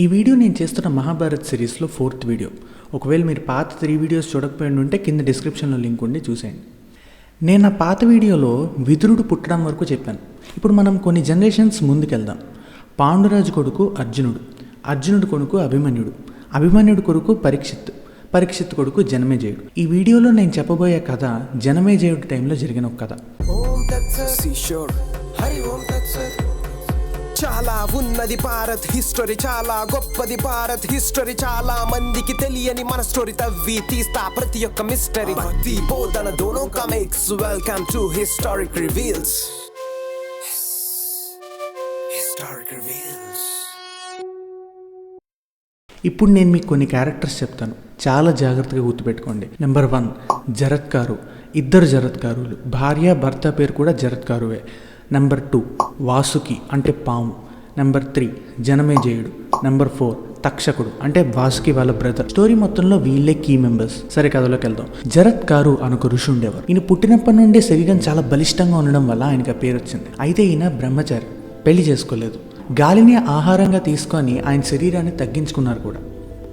ఈ వీడియో నేను చేస్తున్న మహాభారత్ సిరీస్లో 4th వీడియో. ఒకవేళ మీరు పాత 3 వీడియోస్ చూడకపోయి ఉంటే కింద డిస్క్రిప్షన్లో లింక్ ఉండి చూసేయండి. నేను నా పాత వీడియోలో విదురుడు పుట్టడం వరకు చెప్పాను. ఇప్పుడు మనం కొన్ని జనరేషన్స్ ముందుకెళ్దాం. పాండురాజు కొడుకు అర్జునుడు, అర్జునుడు కొడుకు అభిమన్యుడు, అభిమన్యుడు కొడుకు పరీక్షిత్, పరీక్షిత్ కొడుకు జనమేజయుడు. ఈ వీడియోలో నేను చెప్పబోయే కథ జనమేజయుడి టైంలో జరిగిన ఒక కథ. చాలా ఉన్నది భారత్ హిస్టరీ, చాలా గొప్పది భారత్ హిస్టరీ. చాలా మందికి తెలియని మన స్టోరీ తవ్వి తీస్తా ప్రతి ఒక్క మిస్టరీ. భక్తి బోధన దోనో కా mix. Welcome to historic reveals. Historic reveals. ఇప్పుడు నేను మీకు కొన్ని క్యారెక్టర్స్ చెప్తాను, చాలా జాగ్రత్తగా గుర్తుపెట్టుకోండి. నెంబర్ 1 జరత్కారు. ఇద్దరు జరత్కారులు, భార్య భర్త పేరు కూడా జరత్కారువే. నెంబర్ 2 వాసుకి అంటే పాము. నెంబర్ 3 జనమేజయుడు. నెంబర్ 4 తక్షకుడు అంటే వాసుకి వాళ్ళ బ్రదర్. స్టోరీ మొత్తంలో వీళ్ళే కీ మెంబర్స్. సరే కథలోకి వెళ్దాం. జరత్కారు అనొక ఋషి ఉండేవారు. ఈయన పుట్టినప్పటి నుండే శరీరం చాలా బలిష్టంగా ఉండడం వల్ల ఆయనకు పేరు వచ్చింది. అయితే ఈయన బ్రహ్మచారి, పెళ్లి చేసుకోలేదు. గాలిని ఆహారంగా తీసుకొని ఆయన శరీరాన్ని తగ్గించుకున్నారు కూడా.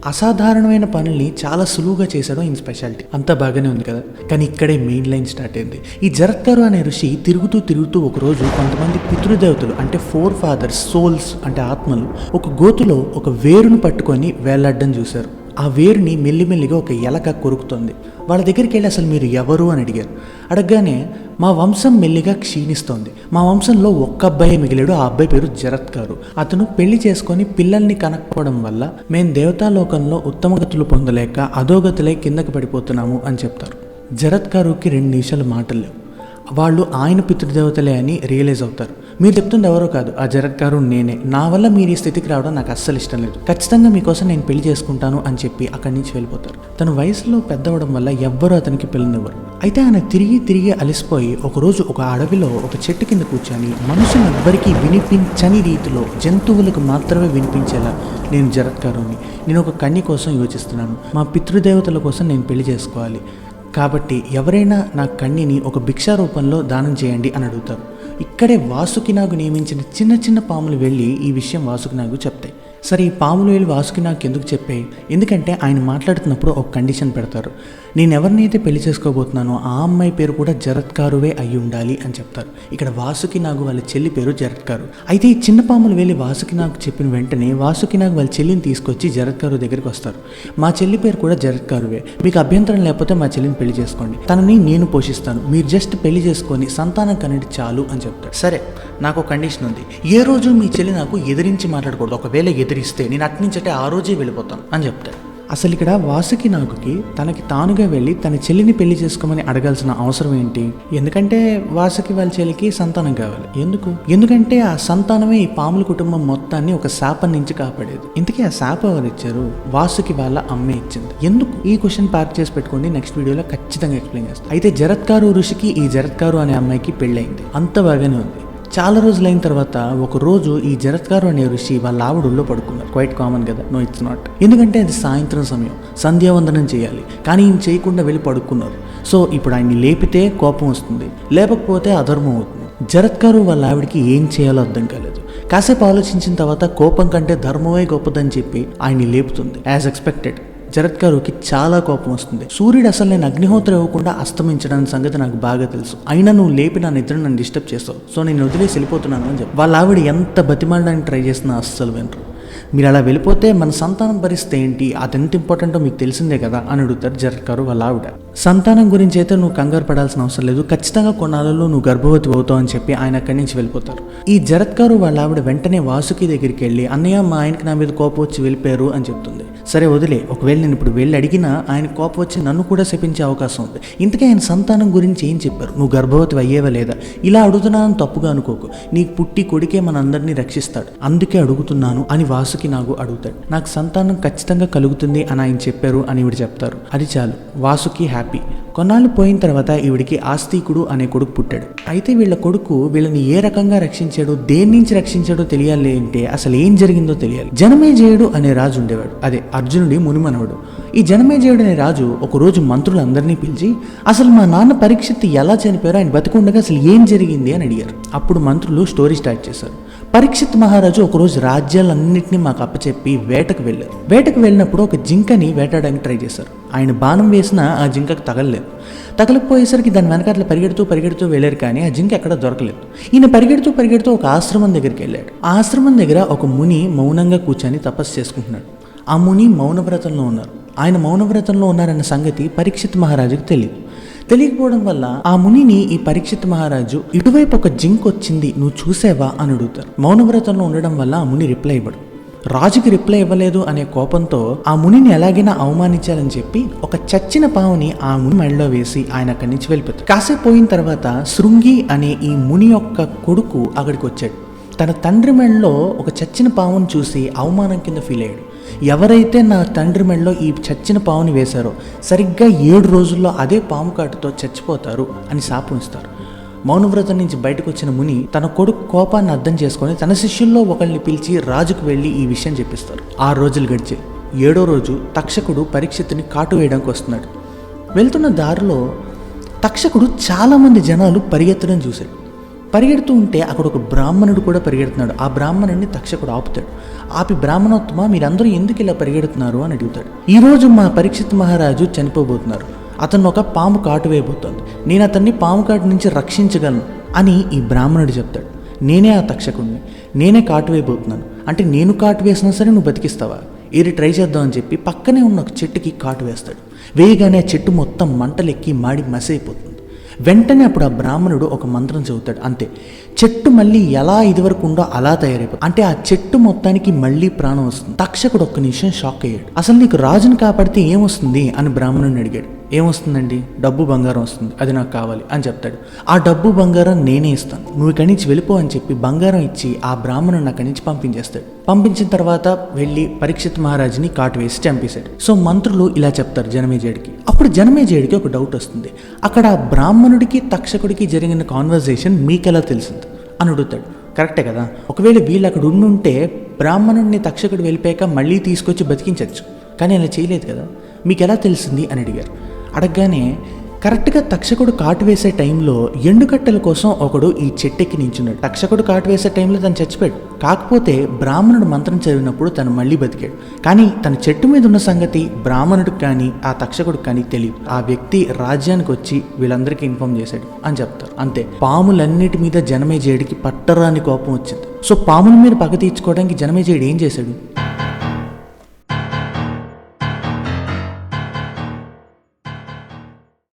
అసాధారణమైన పనుల్ని చాలా సులువుగా చేశాడు ఈయన స్పెషాలిటీ. అంతా బాగానే ఉంది కదా, కానీ ఇక్కడే మెయిన్ లైన్ స్టార్ట్ అయింది. ఈ జరత్కారు అనే ఋషి తిరుగుతూ ఒకరోజు కొంతమంది పితృదేవతలు అంటే 4 ఫాదర్స్ సోల్స్ అంటే ఆత్మలు ఒక గోతులో ఒక వేరును పట్టుకొని వేలాడడం చూశారు. ఆ వేరుని మెల్లిమెల్లిగా ఒక ఎలక కొరుకుతుంది. వాళ్ళ దగ్గరికి వెళ్ళి అసలు మీరు ఎవరు అని అడిగారు. అడగగానే మా వంశం మెల్లిగా క్షీణిస్తోంది, మా వంశంలో ఒక్క అబ్బాయి మిగిలాడు, ఆ అబ్బాయి పేరు జరత్కారు. అతను పెళ్లి చేసుకొని పిల్లల్ని కనకపోవడం వల్ల మేము దేవతాలోకంలో ఉత్తమగతులు పొందలేక అధోగతులై కిందకి పడిపోతున్నాము అని చెప్తారు. జరత్కారుకి 2 నిమిషాలు మాటలు లేవు. వాళ్ళు ఆయన పితృదేవతలే అని రియలైజ్ అవుతారు. మీరు చెప్తుంది ఎవరో కాదు, ఆ జరత్కారు నేనే. నా వల్ల మీరు ఈ స్థితికి రావడం నాకు అస్సలు ఇష్టం లేదు, ఖచ్చితంగా మీకోసం నేను పెళ్లి చేసుకుంటాను అని చెప్పి అక్కడి నుంచి వెళ్ళిపోతారు. తన వయసులో పెద్దవడం వల్ల ఎవ్వరూ అతనికి పెళ్ళనివ్వరు. అయితే ఆయన తిరిగి అలసిపోయి ఒకరోజు ఒక అడవిలో ఒక చెట్టు కింద కూర్చొని మనుషులెవ్వరికీ వినిపించని రీతిలో జంతువులకు మాత్రమే వినిపించేలా నేను జరత్కారుని, నేను ఒక కన్య కోసం యోచిస్తున్నాను, మా పితృదేవతల కోసం నేను పెళ్లి చేసుకోవాలి, కాబట్టి ఎవరైనా నా కన్యని ఒక భిక్షా రూపంలో దానం చేయండి అని అడుగుతారు. ఇక్కడే వాసుకినాగు నియమించిన చిన్న పాములు వెళ్ళి ఈ విషయం వాసుకినాగు చెప్తాయి. సరే, ఈ పాములు వెళ్ళి వాసుకినాగు ఎందుకు చెప్పాయి? ఎందుకంటే ఆయన మాట్లాడుతున్నప్పుడు ఒక కండిషన్ పెడతారు. నేను ఎవరినైతే పెళ్లి చేసుకోబోతున్నానో ఆ అమ్మాయి పేరు కూడా జరత్కారువే అయి ఉండాలి అని చెప్తారు. ఇక్కడ వాసుకినాగు వాళ్ళ చెల్లి పేరు జరత్కారు. అయితే ఈ చిన్న పాములు వెళ్ళి వాసుకినాగు చెప్పిన వెంటనే వాసుకినాగు వాళ్ళ చెల్లిని తీసుకొచ్చి జరత్కారు దగ్గరికి వస్తారు. మా చెల్లి పేరు కూడా జరత్కారువే, మీకు అభ్యంతరం లేకపోతే మా చెల్లిని పెళ్లి చేసుకోండి, తనని నేను పోషిస్తాను, మీరు జస్ట్ పెళ్లి చేసుకొని సంతానం కనేది చాలు అని చెప్తారు. సరే, నాకు ఒక కండిషన్ ఉంది, ఏ రోజు మీ చెల్లి నాకు ఎదిరించి మాట్లాడకూడదు, ఒకవేళ ఎదిరిస్తే నేను అట్నుంచటే ఆ రోజే వెళ్ళిపోతాను అని చెప్తారు. అసలు ఇక్కడ వాసుకినాగుకి తనకి తానుగా వెళ్ళి తన చెల్లిని పెళ్లి చేసుకోమని అడగాల్సిన అవసరం ఏంటి? ఎందుకంటే వాసుకి వాళ్ళ చెల్లికి సంతానం కావాలి. ఎందుకంటే ఆ సంతానమే ఈ పాముల కుటుంబం మొత్తాన్ని ఒక శాపం నుంచి కాపాడేది. ఇంతకీ ఆ శాపం ఎవరు ఇచ్చారు? వాసుకి వాళ్ళ అమ్మే ఇచ్చింది. ఎందుకు? ఈ క్వశ్చన్ పార్క్ చేసి పెట్టుకోండి, నెక్స్ట్ వీడియోలో ఖచ్చితంగా ఎక్స్ప్లెయిన్ చేస్తాను. అయితే జరత్కారు ఋషికి ఈ జరత్కారు అనే అమ్మాయికి పెళ్ళయింది. అంత బాగానే ఉంది. చాలా రోజులైన తర్వాత ఒక రోజు ఈ జరత్కారు అనే ఋషి వాళ్ళ ఆవిడల్లో పడుకున్నారు. క్వైట్ కామన్ కదా, నో ఇట్స్ నాట్. ఎందుకంటే అది సాయంత్రం సమయం, సంధ్యావందనం చేయాలి, కానీ ఈయన చేయకుండా వెళ్ళి పడుకున్నారు. సో ఇప్పుడు ఆయన్ని లేపితే కోపం వస్తుంది, లేకపోతే అధర్మం అవుతుంది. జరత్కారు వాళ్ళ ఆవిడికి ఏం చేయాలో అర్థం కాలేదు. కాసేపు ఆలోచించిన తర్వాత కోపం కంటే ధర్మమే గొప్పదని చెప్పి ఆయన్ని లేపుతుంది. యాజ్ ఎక్స్పెక్టెడ్ జరత్కారుకి చాలా కోపం వస్తుంది. సూర్యుడు అసలు నేను అగ్నిహోత్రం ఇవ్వకుండా అస్తమించడానికి సంగతి నాకు బాగా తెలుసు, అయినా నువ్వు లేపి నా నిద్ర నన్ను డిస్టర్బ్ చేస్తావు, సో నేను వదిలేసి వెళ్ళిపోతున్నాను అని చెప్పి వాళ్ళ ఆవిడ ఎంత బతిమాలడానికి ట్రై చేసినా అస్సలు వినరు. మీరు అలా వెళ్ళిపోతే మన సంతానం పరిస్థితి ఏంటి, అదెంత ఇంపార్టెంటో మీకు తెలిసిందే కదా అని అడుగుతారు జరత్కారు వాళ్ళ ఆవిడ. సంతానం గురించి అయితే నువ్వు కంగారు పడాల్సిన అవసరం లేదు, ఖచ్చితంగా కొన్నాళ్ళలో నువ్వు గర్భవతి అవుతావు అని చెప్పి ఆయన అక్కడి నుంచి వెళ్ళిపోతారు. ఈ జరత్కారు వాళ్ళ ఆవిడ వెంటనే వాసుకి దగ్గరికి వెళ్ళి, అన్నయ్య మా ఆయనకి నా మీద కోపం వచ్చి వెళ్ళిపోయారు అని చెప్తుంది. సరే వదిలే, ఒకవేళ నేను ఇప్పుడు వెళ్ళి అడిగినా ఆయన కోపం వచ్చి నన్ను కూడా శపించే అవకాశం ఉంది. ఇంతకీ ఆయన సంతానం గురించి ఏం చెప్పారు? నువ్వు గర్భవతి అయ్యేవా లేదా? ఇలా అడుగుతున్నానని తప్పుగా అనుకోకు, నీకు పుట్టి కొడుకే మనందరినీ రక్షిస్తాడు, అందుకే అడుగుతున్నాను అని వాసుకినాగు అడుగుతాడు. నాకు సంతానం ఖచ్చితంగా కలుగుతుంది అని ఆయన చెప్పారు అని ఈవిడ చెప్తారు. అది చాలు, వాసుకి హ్యాపీ. కొన్నాళ్ళు పోయిన తర్వాత ఈవిడికి ఆస్తికుడు అనే కొడుకు పుట్టాడు. అయితే వీళ్ళ కొడుకు వీళ్ళని ఏ రకంగా రక్షించాడో, దేని నుంచి రక్షించాడో తెలియాలి అంటే అసలు ఏం జరిగిందో తెలియాలి. జనమేజయుడు అనే రాజు ఉండేవాడు, అదే అర్జునుడి మునిమనవడు. ఈ జనమేజయుడు అనే రాజు ఒకరోజు మంత్రులందరినీ పిలిచి అసలు మా నాన్న పరీక్షిత్ ఎలా చనిపోయారో, ఆయన బతికుండగా అసలు ఏం జరిగింది అని అడిగారు. అప్పుడు మంత్రులు స్టోరీ స్టార్ట్ చేశారు. పరీక్షిత్ మహారాజు ఒకరోజు రాజ్యాలన్నింటినీ మాకు అప్పచెప్పి వేటకు వెళ్ళారు. వేటకు వెళ్ళినప్పుడు ఒక జింకని వేటాడడానికి ట్రై చేశారు. ఆయన బాణం వేసినా ఆ జింకకు తగలలేదు. తగలకపోయేసరికి దాని వెనకాల పరిగెడుతూ వెళ్ళారు, కానీ ఆ జింక ఎక్కడ దొరకలేదు. ఈయన పరిగెడుతూ ఒక ఆశ్రమం దగ్గరికి వెళ్ళాడు. ఆ ఆశ్రమం దగ్గర ఒక ముని మౌనంగా కూర్చొని తపస్సు చేసుకుంటున్నాడు. ఆ ముని మౌనవ్రతంలో ఉన్నారు. ఆయన మౌనవ్రతంలో ఉన్నారన్న సంగతి పరీక్షిత్ మహారాజుకు తెలియకపోవడం వల్ల ఆ మునిని ఈ పరీక్షిత్ మహారాజు ఇటువైపు ఒక జింక్ వచ్చింది, నువ్వు చూసావా అని అడుగుతారు. మౌనవ్రతంలో ఉండడం వల్ల ఆ ముని రిప్లై ఇవ్వడు. రాజుకి రిప్లై ఇవ్వలేదు అనే కోపంతో ఆ మునిని ఎలాగైనా అవమానించాలని చెప్పి ఒక చచ్చిన పావుని ఆ ముని మెడలో వేసి ఆయన అక్కడి నుంచి వెళ్ళిపోతాడు. కాసేపు పోయిన తర్వాత శృంగి అనే ఈ ముని యొక్క కొడుకు అక్కడికి వచ్చాడు. తన తండ్రి మెడలో ఒక చచ్చిన పావును చూసి అవమానం కింద ఫీల్ అయ్యాడు. ఎవరైతే నా తండ్రి మెడలో ఈ చచ్చిన పావుని వేశారో సరిగ్గా 7 రోజుల్లో అదే పాము కాటుతో చచ్చిపోతారు అని శాపం ఇస్తారు. మౌనవ్రతం నుంచి బయటకు వచ్చిన ముని తన కొడుకు కోపాన్ని అర్థం చేసుకొని తన శిష్యుల్లో ఒకరిని పిలిచి రాజుకు వెళ్ళి ఈ విషయం చెప్పిస్తారు. 6 రోజులు గడిచాయి. 7వ రోజు తక్షకుడు పరీక్షిత్తుని కాటు వేయడానికి వస్తున్నాడు. వెళ్తున్న దారిలో తక్షకుడు చాలామంది జనాలు పరిగెత్తడం చూశాడు. పరిగెడుతూ ఉంటే అక్కడ ఒక బ్రాహ్మణుడు కూడా పరిగెడుతున్నాడు. ఆ బ్రాహ్మణుడిని తక్షకుడు ఆపుతాడు. ఆపి బ్రాహ్మణోత్తమ, మీరందరూ ఎందుకు ఇలా పరిగెడుతున్నారు అని అడుగుతాడు. ఈరోజు మా పరీక్షిత్ మహారాజు చనిపోబోతున్నారు. అతను ఒక పాము కాటు వేయబోతోంది. నేను అతన్ని పాము కాటు నుంచి రక్షించగలను అని ఈ బ్రాహ్మణుడు చెప్తాడు. నేనే ఆ తక్షకుడిని, నేనే కాటు వేయబోతున్నాను. అంటే నేను కాటు వేసినా సరే నువ్వు బతికిస్తావా? ఏరి ట్రై చేద్దామని చెప్పి పక్కనే ఉన్న ఒక చెట్టుకి కాటు వేస్తాడు. వేయగానే ఆ చెట్టు మొత్తం మంటలెక్కి మాడి మసైపోతుంది. వెంటనే అప్పుడు ఆ బ్రాహ్మణుడు ఒక మంత్రం చదువుతాడు. అంతే, చెట్టు మళ్ళీ ఎలా ఇదివరకు ఉందో అలా తయారైపోతుంది. అంటే ఆ చెట్టు మొత్తానికి మళ్ళీ ప్రాణం వస్తుంది. తక్షకుడు ఒక్క నిమిషం షాక్ అయ్యాడు. అసలు నీకు రాజుని కాపాడితే ఏమొస్తుంది అని బ్రాహ్మణుడిని అడిగాడు. ఏమొస్తుందండి? డబ్బు బంగారం వస్తుంది, అది నాకు కావాలి అని చెప్తాడు. ఆ డబ్బు బంగారం నేనే ఇస్తాను, నువ్వు ఇక్కడి నుంచి వెళ్ళిపో అని చెప్పి బంగారం ఇచ్చి ఆ బ్రాహ్మణుడిని అక్కడి నుంచి పంపించేస్తాడు. పంపించిన తర్వాత వెళ్ళి పరీక్షిత్ మహారాజుని కాటు వేసి చంపేశాడు. సో మంత్రులు ఇలా చెప్తారు జనమేజయుడికి. అప్పుడు జనమేజయుడికి ఒక డౌట్ వస్తుంది. అక్కడ బ్రాహ్మణుడికి తక్షకుడికి జరిగిన కాన్వర్జేషన్ మీకెలా తెలిసింది అని అడుగుతాడు. కరెక్టే కదా, ఒకవేళ వీళ్ళు అక్కడ ఉండుంటే బ్రాహ్మణుడిని తక్షకుడు వెళ్ళిపోయాక మళ్ళీ తీసుకొచ్చి బతికించవచ్చు, కానీ అలా చేయలేదు కదా, మీకు ఎలా తెలిసింది అని అడిగారు. అడగగానే కరెక్ట్గా తక్షకుడు కాటు వేసే టైంలో ఎండుకట్టెల కోసం ఒకడు ఈ చెట్టెక్కి నించున్నాడు. తక్షకుడు కాటు వేసే టైంలో తను చచ్చిపోయాడు. కాకపోతే బ్రాహ్మణుడు మంత్రం చదివినప్పుడు తను మళ్ళీ బతికాడు. కానీ తన చెట్టు మీద ఉన్న సంగతి బ్రాహ్మణుడికి కానీ ఆ తక్షకుడికి కానీ తెలియదు. ఆ వ్యక్తి రాజ్యానికి వచ్చి వీళ్ళందరికీ ఇన్ఫార్మ్ చేశాడు అని చెప్తారు. అంతే, పాములన్నిటి మీద జనమేజయుడికి పట్టరాని కోపం వచ్చింది. సో పాముల మీద పగ తీర్చుకోవడానికి జనమేజయుడు ఏం చేశాడు?